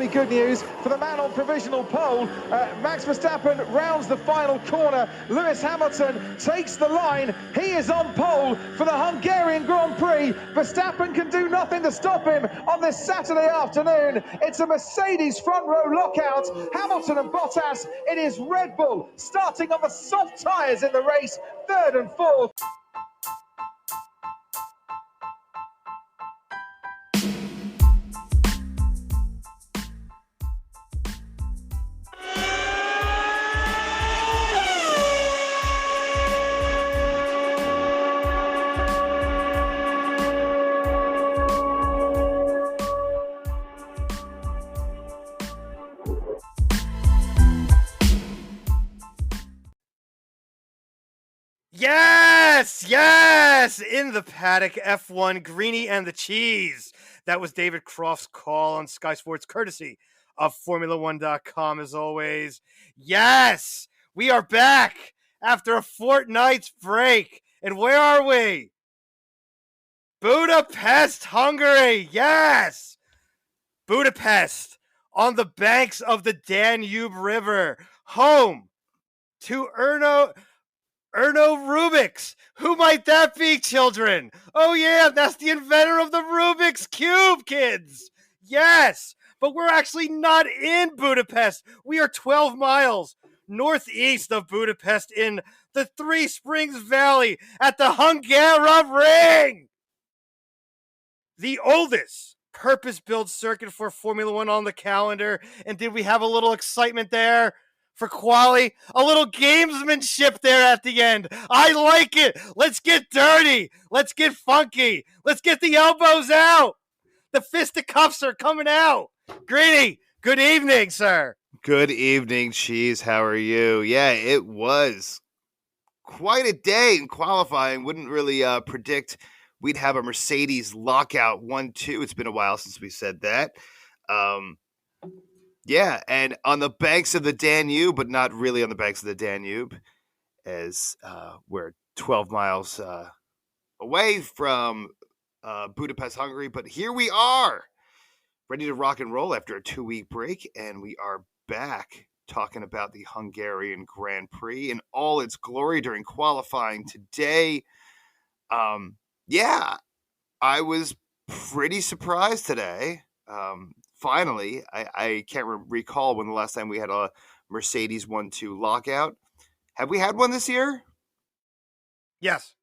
be good news for the man on provisional pole. Max Verstappen rounds the final corner. Lewis Hamilton takes the line. He is on pole for the Hungarian Grand Prix. Verstappen can do nothing to stop him on this Saturday afternoon. It's a Mercedes front row lockout. Hamilton and Bottas. It is Red Bull starting on the soft tyres in the race, third and fourth. Yes! In the paddock, F1, Greeny and the cheese. That was David Croft's call on Sky Sports, courtesy of Formula1.com, as always. Yes! We are back after a fortnight's break. And where are we? Budapest, Hungary. Yes! Budapest, on the banks of the Danube River, home to Erno Rubik's. Who might that be, children? Oh, yeah, that's the inventor of the Rubik's Cube, kids. Yes, but we're actually not in Budapest. We are 12 miles northeast of Budapest in the Three Springs Valley at the Hungaroring, the oldest purpose-built circuit for Formula One on the calendar. And did we have a little excitement there for quali? A little gamesmanship there at the end. I like it. Let's get dirty. Let's get funky. Let's get the elbows out. The fisticuffs are coming out. Greeny, good evening, sir. Good evening, Cheese. How are you? Yeah, it was quite a day in qualifying. Wouldn't really predict we'd have a Mercedes lockout 1-2. It's been a while since we said that. Yeah, and on the banks of the Danube, but not really on the banks of the Danube, as we're 12 miles away from Budapest, Hungary. But here we are, ready to rock and roll after a 2-week break, and we are back talking about the Hungarian Grand Prix in all its glory during qualifying today. Yeah, I was pretty surprised today. Finally, I can't recall when the last time we had a Mercedes 1-2 lockout. Have we had one this year? Yes.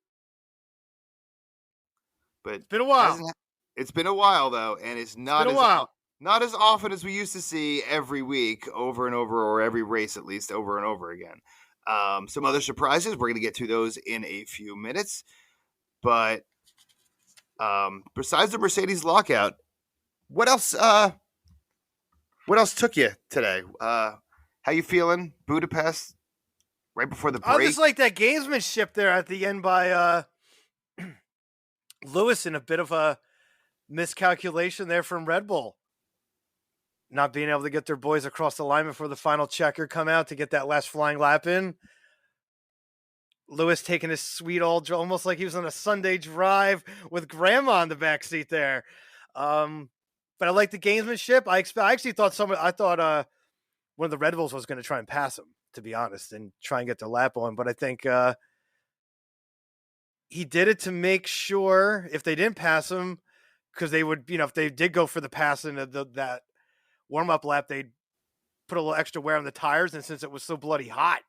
But it's been a while. It's been a while, though, and it's not as often as we used to see every week, over and over, or every race at least, over and over again. Some other surprises, we're going to get to those in a few minutes. But besides the Mercedes lockout, what else took you today? How you feeling? Budapest, right before the break? I just like that gamesmanship there at the end by Lewis, in a bit of a miscalculation there from Red Bull. Not being able to get their boys across the line before the final checker come out to get that last flying lap in. Lewis taking his sweet old, almost like he was on a Sunday drive with grandma in the backseat there. But I like the gamesmanship. I actually thought one of the Red Bulls was going to try and pass him, to be honest, and try and get their lap on. But I think he did it to make sure if they didn't pass him, because they would, if they did go for the pass in that warm-up lap, they'd put a little extra wear on the tires. And since it was so bloody hot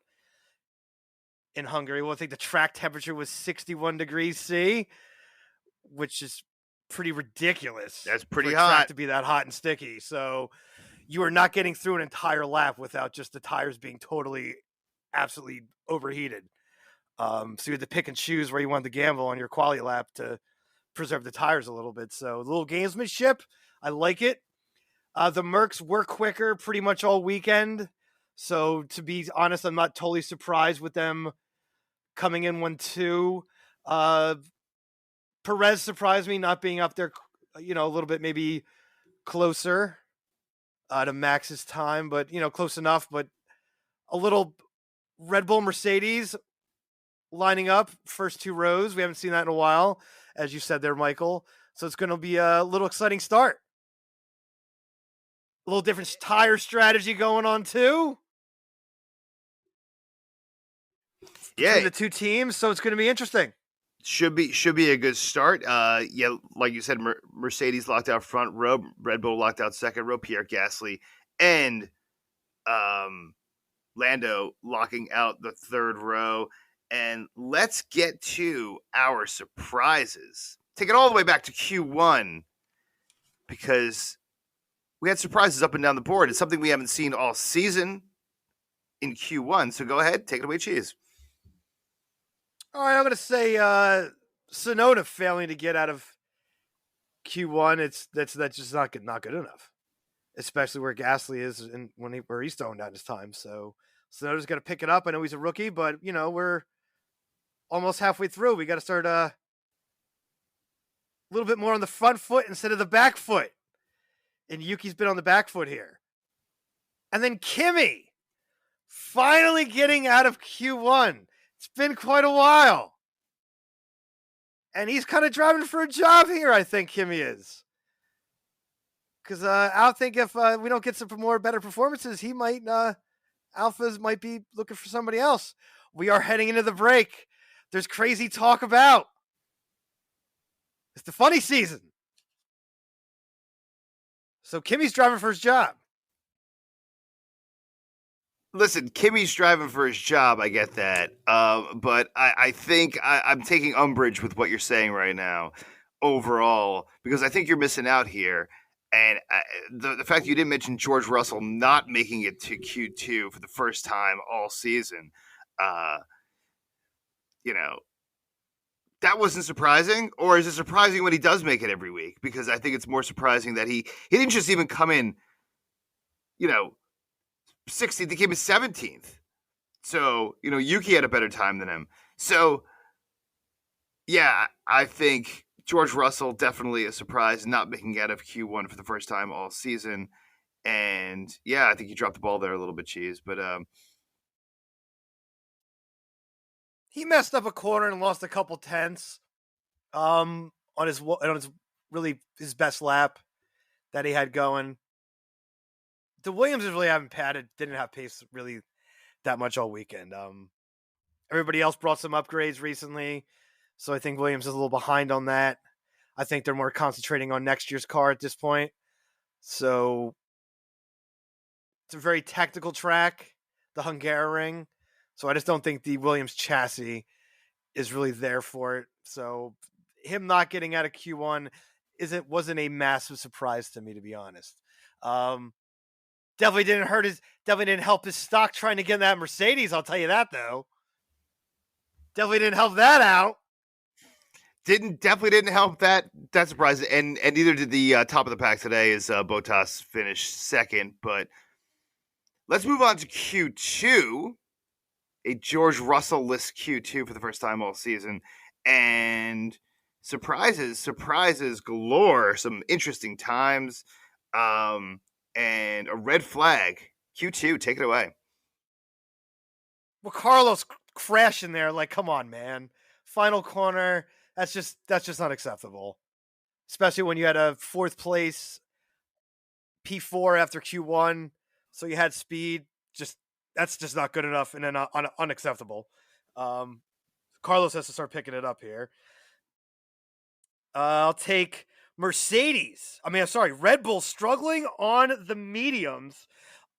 in Hungary, I think the track temperature was 61 degrees C, which is pretty ridiculous. That's pretty for hot track to be that hot and sticky. So you are not getting through an entire lap without just the tires being absolutely overheated. So you had to pick and choose where you wanted to gamble on your quality lap to preserve the tires a little bit. So a little gamesmanship. I like it. The Mercs were quicker pretty much all weekend. So to be honest, I'm not totally surprised with them coming in 1-2. Perez surprised me not being up there, a little bit maybe closer to Max's time, but, close enough. But a little Red Bull Mercedes lining up first two rows. We haven't seen that in a while, as you said there, Michael. So it's going to be a little exciting start. A little different tire strategy going on too. Between the two teams, so it's going to be interesting. Should be a good start. Yeah, like you said, Mercedes locked out front row, Red Bull locked out second row, Pierre Gasly and Lando locking out the third row. And let's get to our surprises. Take it all the way back to Q1 because we had surprises up and down the board. It's something we haven't seen all season in Q1. So go ahead, take it away, Cheese. All right, I'm going to say Tsunoda failing to get out of Q1. That's just not good enough, especially where Gasly is and where he's throwing down his time. So Tsunoda's got to pick it up. I know he's a rookie, but we're almost halfway through. We got to start a little bit more on the front foot instead of the back foot. And Yuki's been on the back foot here. And then Kimi finally getting out of Q1. It's been quite a while. And he's kind of driving for a job here, I think Kimi is. Because I think if we don't get some more better performances, he might, Alphas might be looking for somebody else. We are heading into the break. There's crazy talk about. It's the funny season. So Kimi's driving for his job. Listen, Kimi's driving for his job. I get that. But I think I'm taking umbrage with what you're saying right now overall, because I think you're missing out here. And the fact you didn't mention George Russell not making it to Q2 for the first time all season, that wasn't surprising. Or is it surprising when he does make it every week? Because I think it's more surprising that he didn't just even come in, 16th, he came in 17th. So, Yuki had a better time than him. So, yeah, I think George Russell definitely a surprise not making it out of Q1 for the first time all season. And, yeah, I think he dropped the ball there a little bit, Cheese. But he messed up a corner and lost a couple tenths on his best lap that he had going. The Williams really didn't have pace really that much all weekend. Everybody else brought some upgrades recently, so I think Williams is a little behind on that. I think they're more concentrating on next year's car at this point. So it's a very technical track, the Hungarian. So I just don't think the Williams chassis is really there for it. So him not getting out of Q1 wasn't a massive surprise to me, to be honest. Definitely didn't help his stock trying to get in that Mercedes. I'll tell you that though. Definitely didn't help that out. Definitely didn't help that surprise, and neither did the top of the pack today as Bottas finished second. But let's move on to Q2, a George Russell-less Q2 for the first time all season, and surprises galore. Some interesting times. And a red flag. Q2, take it away. Well, Carlos crashing there, come on, man. Final corner, that's just not acceptable. Especially when you had a fourth place P4 after Q1, so you had speed. That's just not good enough and unacceptable. Carlos has to start picking it up here. I'll take Red Bull struggling on the mediums,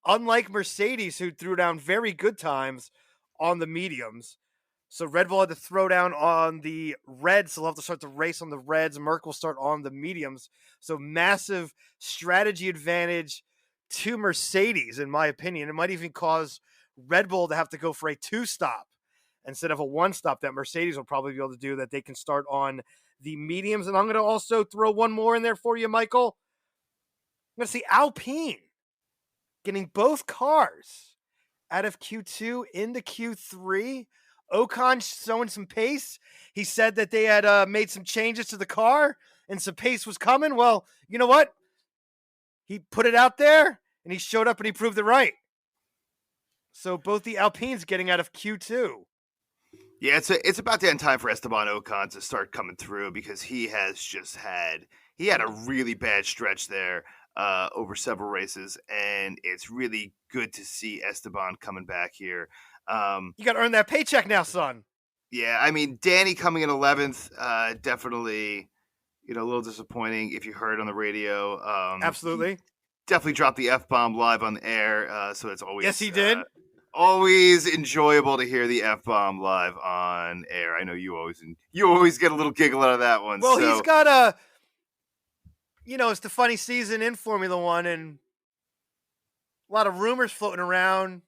unlike Mercedes, who threw down very good times on the mediums. So Red Bull had to throw down on the reds, so they'll have to start the race on the reds. Merc will start on the mediums. So massive strategy advantage to Mercedes, in my opinion. It might even cause Red Bull to have to go for a 2-stop instead of a 1-stop that Mercedes will probably be able to do, that they can start on the mediums. And I'm going to also throw one more in there for you, Michael. I'm going to see Alpine getting both cars out of Q2 into Q3. Ocon showing some pace. He said that they had made some changes to the car and some pace was coming. Well, you know what? He put it out there and he showed up and he proved it right. So both the Alpines getting out of Q2. Yeah, it's about damn time for Esteban Ocon to start coming through, because he had a really bad stretch there. over several races, and it's really good to see Esteban coming back here. You got to earn that paycheck now, son. Yeah, I mean, Danny coming in 11th, definitely, a little disappointing if you heard on the radio. Absolutely. Definitely dropped the F-bomb live on the air, so it's always Yes, he did. Always enjoyable to hear the F-bomb live on air. I know you always get a little giggle out of that one. Well, so. He's got it's the funny season in Formula One, and a lot of rumors floating around.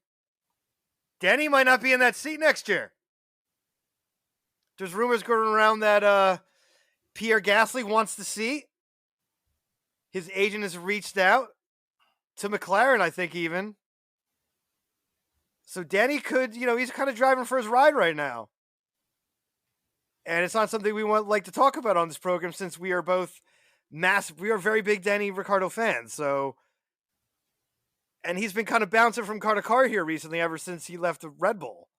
Danny might not be in that seat next year. There's rumors going around that Pierre Gasly wants the seat. His agent has reached out to McLaren, I think, even. So Danny could, he's kind of driving for his ride right now. And it's not something we like to talk about on this program, since we are both we are very big Danny Ricciardo fans. So, and he's been kind of bouncing from car to car here recently, ever since he left the Red Bull.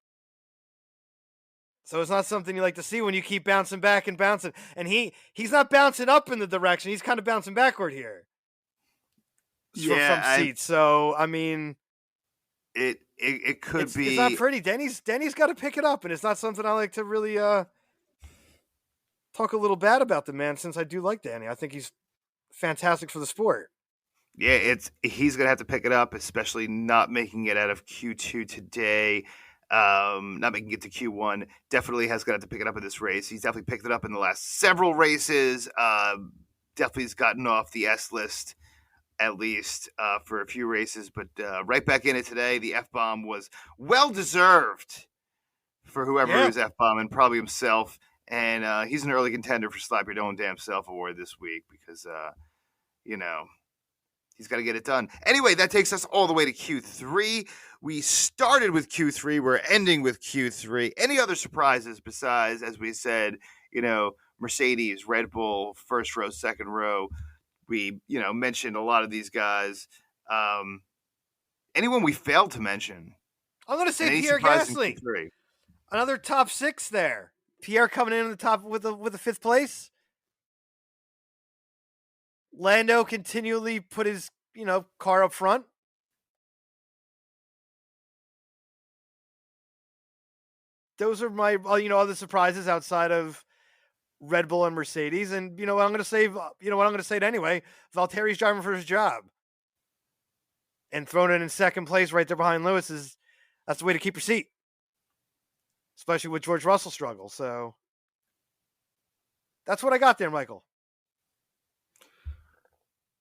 So it's not something you like to see when you keep bouncing back and bouncing. And he's not bouncing up in the direction. He's kind of bouncing backward here. From seats. So, I mean, it could be. It's not pretty. Danny's got to pick it up. And it's not something I like to really talk a little bad about the man, since I do like Danny. I think he's fantastic for the sport. Yeah, he's going to have to pick it up, especially not making it out of Q2 today. Not making it to Q1. Definitely has got to pick it up in this race. He's definitely picked it up in the last several races. Definitely has gotten off the S list at least for a few races, but right back in it today. The F-bomb was well deserved for whoever was F-bombing, probably himself. And he's an early contender for Slap Your Own Damn Self award this week, because he's got to get it done. Anyway, that takes us all the way to Q3. We started with Q3. We're ending with Q3. Any other surprises besides, as we said, Mercedes, Red Bull, first row, second row? We, mentioned a lot of these guys. Anyone we failed to mention? I'm going to say Pierre Gasly. Another top 6 there. Pierre coming in the top with the 5th place. Lando continually put his, car up front. Those are my, other surprises outside of Red Bull and Mercedes. And I'm going to say, I'm going to say it anyway. Valtteri's driving for his job. And throwing it in second place right there behind Lewis that's the way to keep your seat. Especially with George Russell's struggle. So that's what I got there, Michael.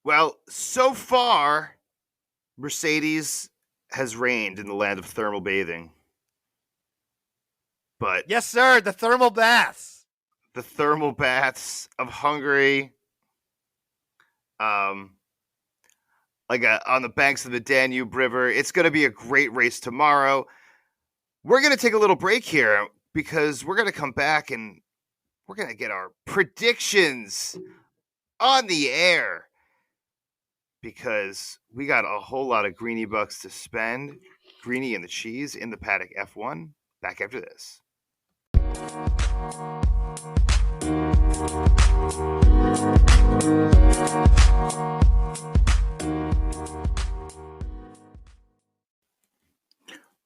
Well, so far, Mercedes has reigned in the land of thermal bathing. But yes, sir, the thermal baths. The thermal baths of Hungary. On the banks of the Danube River. It's going to be a great race tomorrow. We're going to take a little break here, because we're going to come back and we're going to get our predictions on the air, because we got a whole lot of Greeny bucks to spend. Greeny and the Cheese in the Paddock F1. Back after this.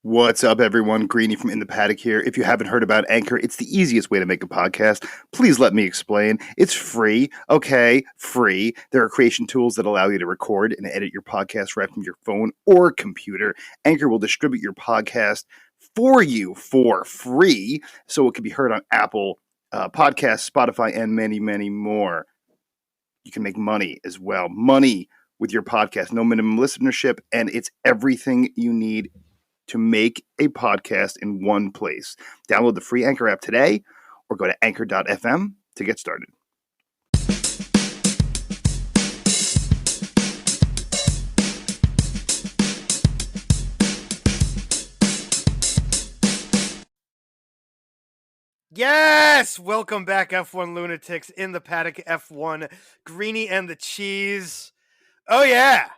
What's up, everyone? Greeny from In the Paddock here. If you haven't heard about Anchor, it's the easiest way to make a podcast. Please let me explain. It's free. Okay, free. There are creation tools that allow you to record and edit your podcast right from your phone or computer. Anchor will distribute your podcast for you for free, so it can be heard on Apple Podcasts, Spotify, and many, many more. You can make money as well. Money with your podcast. No minimum listenership, and it's everything you need to make a podcast in one place. Download the free Anchor app today, or go to anchor.fm to get started. Yes! Welcome back, F1 lunatics, in the Paddock F1. Greeny and the Cheese. Oh, yeah!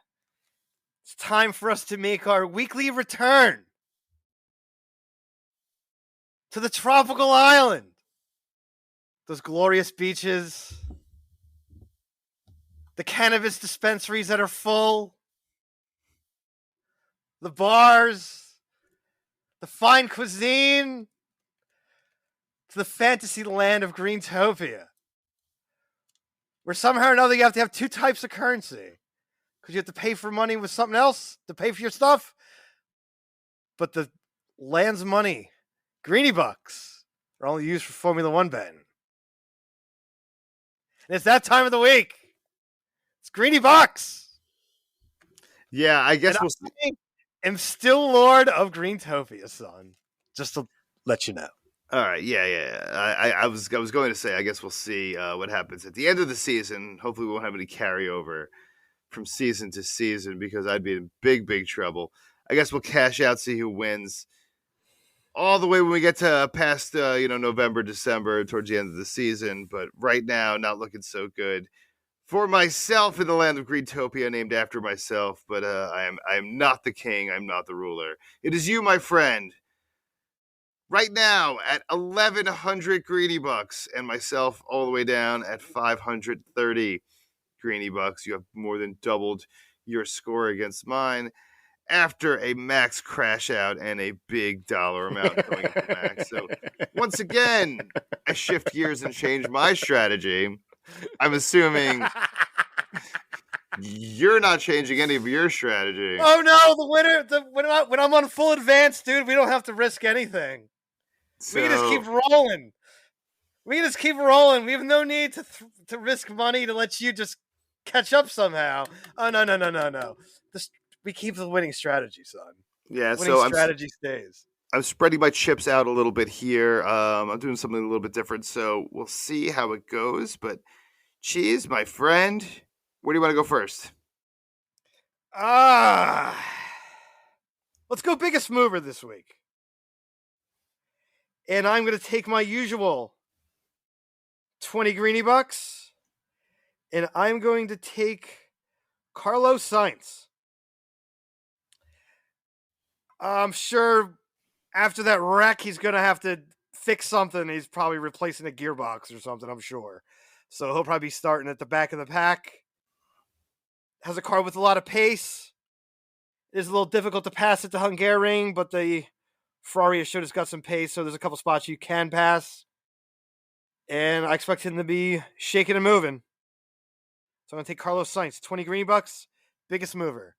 It's time for us to make our weekly return to the tropical island. Those glorious beaches, the cannabis dispensaries that are full, the bars, the fine cuisine, to the fantasy land of Greentopia, where somehow or another you have to have two types of currency. Because you have to pay for money with something else to pay for your stuff. But the land's money, Greeny bucks, are only used for Formula One betting. And it's that time of the week. It's Greeny bucks. Yeah, I guess And we'll see. I am still Lord of Greentopia, son. Just to let you know. All right, yeah. I was going to say, I guess we'll see what happens at the end of the season. Hopefully, we won't have any carryover from season to season because I'd be in big trouble. I guess we'll cash out, see who wins, all the way when we get to past November, December, towards the end of the season. But right now, not looking so good for myself in the land of Greentopia, named after myself. But I am not the king. I'm not the ruler. It is you, my friend. Right now at 1,100 greeny bucks, and myself all the way down at 530 greeny bucks. You have more than doubled your score against mine after a Max crash out and a big dollar amount going into Max. So once again, I shift gears and change my strategy. I'm assuming you're not changing any of your strategy. Oh no, the winner! When I'm on full advance, dude, we don't have to risk anything. So, we can just keep rolling. We have no need to risk money to let you just catch up somehow. Oh no. We keep the winning strategy, son. Yeah, winning strategy stays. I'm spreading my chips out a little bit here. I'm doing something a little bit different, so we'll see how it goes. But, Cheese, my friend, where do you want to go first? Let's go biggest mover this week. And I'm going to take my usual 20 greeny bucks, and I'm going to take Carlos Sainz. I'm sure after that wreck, he's going to have to fix something. He's probably replacing a gearbox or something, I'm sure. So he'll probably be starting at the back of the pack. Has a car with a lot of pace. It is a little difficult to pass it to Hungarian, but the Ferrari has showed it's got some pace, so there's a couple spots you can pass. And I expect him to be shaking and moving. So I'm going to take Carlos Sainz, 20 green bucks, biggest mover.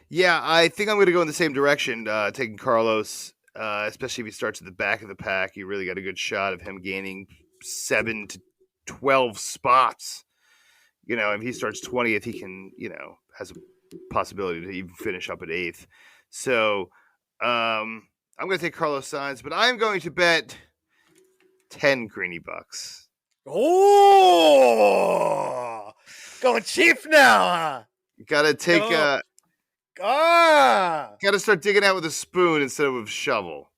Yeah, I think I'm going to go in the same direction, taking Carlos, especially if he starts at the back of the pack. You really got a good shot of him gaining 7 to 12 spots. If he starts 20th, he can, has a possibility to even finish up at 8th. So I'm going to take Carlos Sainz, but I'm going to bet 10 greeny bucks. Oh, going cheap now, huh? Gotta take gotta start digging out with a spoon instead of a shovel.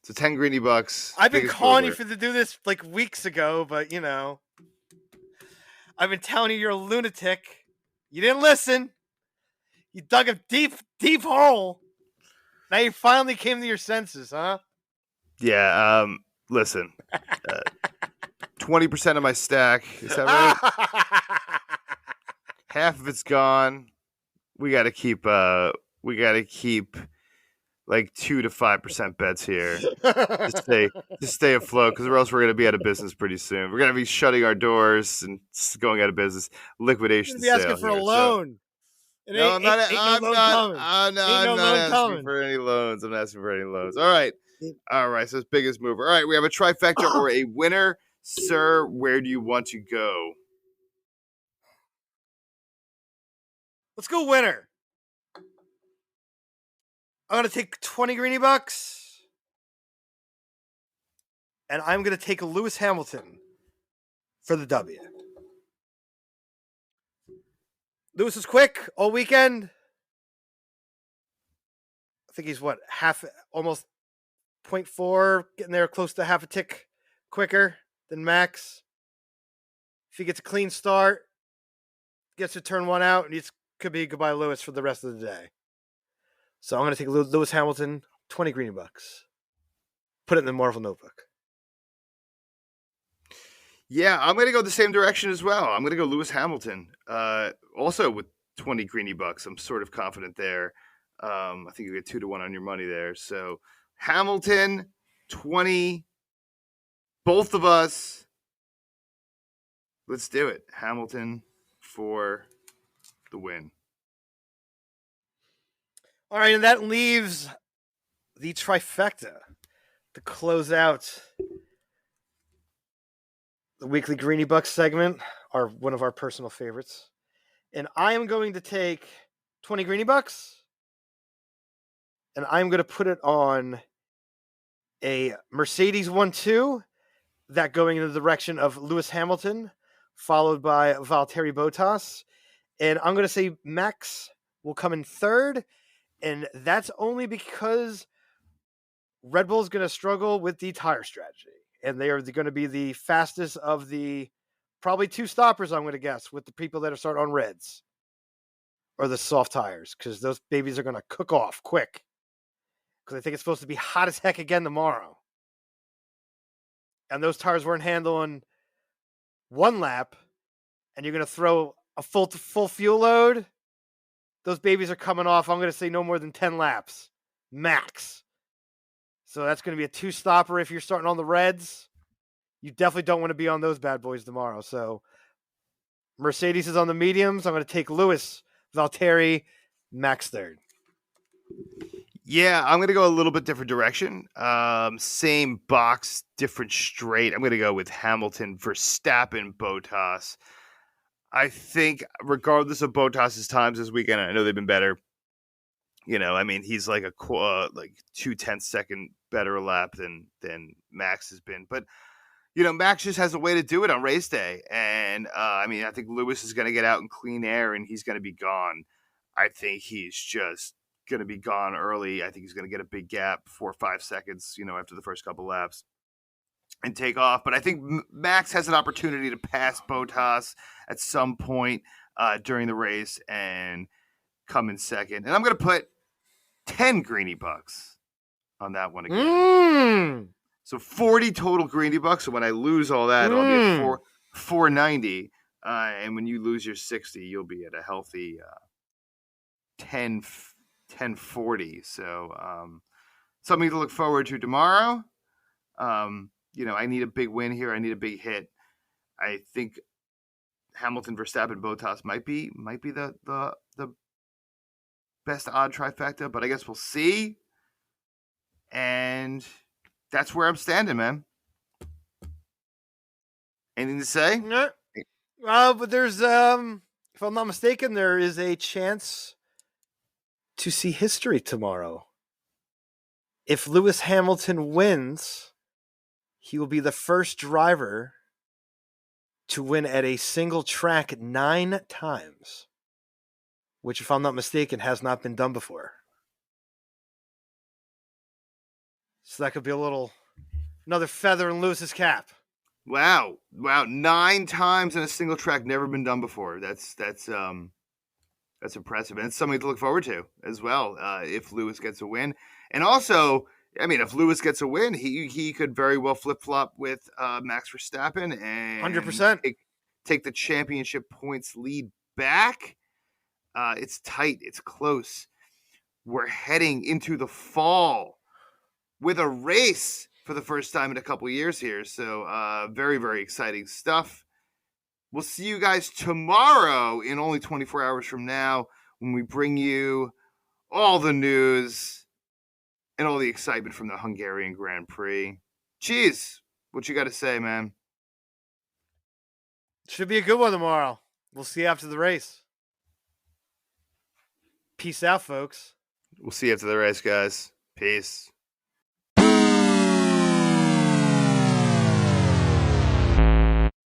So 10 greeny bucks. I've been calling you to do this like weeks ago, but I've been telling you you're a lunatic. You didn't listen. You dug a deep hole. Now you finally came to your senses, huh? Yeah, listen. 20% of my stack. Is that right? Half of it's gone. We gotta keep like 2 to 5% bets here to stay afloat, because or else we're gonna be out of business pretty soon. We're gonna be shutting our doors and going out of business. Liquidation You're gonna be asking for a loan. No, I'm not asking for any loans. I'm not asking for any loans. All right. So it's biggest mover. All right, we have a trifecta or a winner. Sir, where do you want to go? Let's go winner. I'm going to take 20 greeny bucks. And I'm going to take Lewis Hamilton for the W. Lewis is quick all weekend. I think he's almost 0.4, getting there close to half a tick quicker than Max. If he gets a clean start, gets to turn one out, and it could be goodbye Lewis for the rest of the day. So I'm going to take Lewis Hamilton, 20 greeny bucks. Put it in the Marvel notebook. Yeah, I'm going to go the same direction as well. I'm going to go Lewis Hamilton. Also with 20 greeny bucks. I'm sort of confident there. I think you get 2-1 on your money there. So Hamilton, 20, both of us. Let's do it. Hamilton for the win. All right, and that leaves the trifecta to close out the weekly Greeny Bucks segment, one of our personal favorites. And I am going to take 20 Greeny Bucks, and I'm going to put it on a Mercedes 1-2, that going in the direction of Lewis Hamilton, followed by Valtteri Bottas. And I'm going to say Max will come in third, and that's only because Red Bull is going to struggle with the tire strategy, and they are going to be the fastest of the probably two stoppers, I'm going to guess, with the people that are starting on reds or the soft tires, because those babies are going to cook off quick, because I think it's supposed to be hot as heck again tomorrow. And those tires weren't handling one lap, and you're going to throw a full fuel load. Those babies are coming off, I'm going to say no more than 10 laps, max. So that's going to be a two-stopper if you're starting on the reds. You definitely don't want to be on those bad boys tomorrow. So Mercedes is on the mediums. I'm going to take Lewis, Valtteri, Max third. Yeah, I'm going to go a little bit different direction. Same box, different straight. I'm going to go with Hamilton, Verstappen, Bottas. I think regardless of Bottas's times this weekend, I know they've been better. You know, I mean, he's like like 2/10 second better a lap than Max has been. But, you know, Max just has a way to do it on race day. And, I mean, I think Lewis is going to get out in clean air and he's going to be gone. I think he's just going to be gone early. I think he's going to get a big gap, 4 or 5 seconds, you know, after the first couple laps and take off. But I think Max has an opportunity to pass Bottas at some point during the race and come in second. And I'm going to put 10 greeny bucks on that one again. So 40 total greeny bucks. So when I lose all that, I'll be at 490. And when you lose your 60, you'll be at a healthy 1040. So something to look forward to tomorrow. You know, I need a big win here. I need a big hit. I think Hamilton, Verstappen, Bottas might be the best odd trifecta, but I guess we'll see. And that's where I'm standing, man. Anything to say? No. But there's, if I'm not mistaken, there is a chance to see history tomorrow. If Lewis Hamilton wins, he will be the first driver to win at a single track 9 times, which, if I'm not mistaken, has not been done before. So that could be another feather in Lewis's cap. Wow. 9 times in a single track, never been done before. That's impressive. And it's something to look forward to as well, if Lewis gets a win. And also, I mean, if Lewis gets a win, he could very well flip-flop with Max Verstappen and 100%. Take the championship points lead back. It's tight. It's close. We're heading into the fall with a race for the first time in a couple years here. So very, very exciting stuff. We'll see you guys tomorrow in only 24 hours from now when we bring you all the news and all the excitement from the Hungarian Grand Prix. Cheese, what you got to say, man? Should be a good one tomorrow. We'll see you after the race. Peace out, folks. We'll see you after the race, guys. Peace.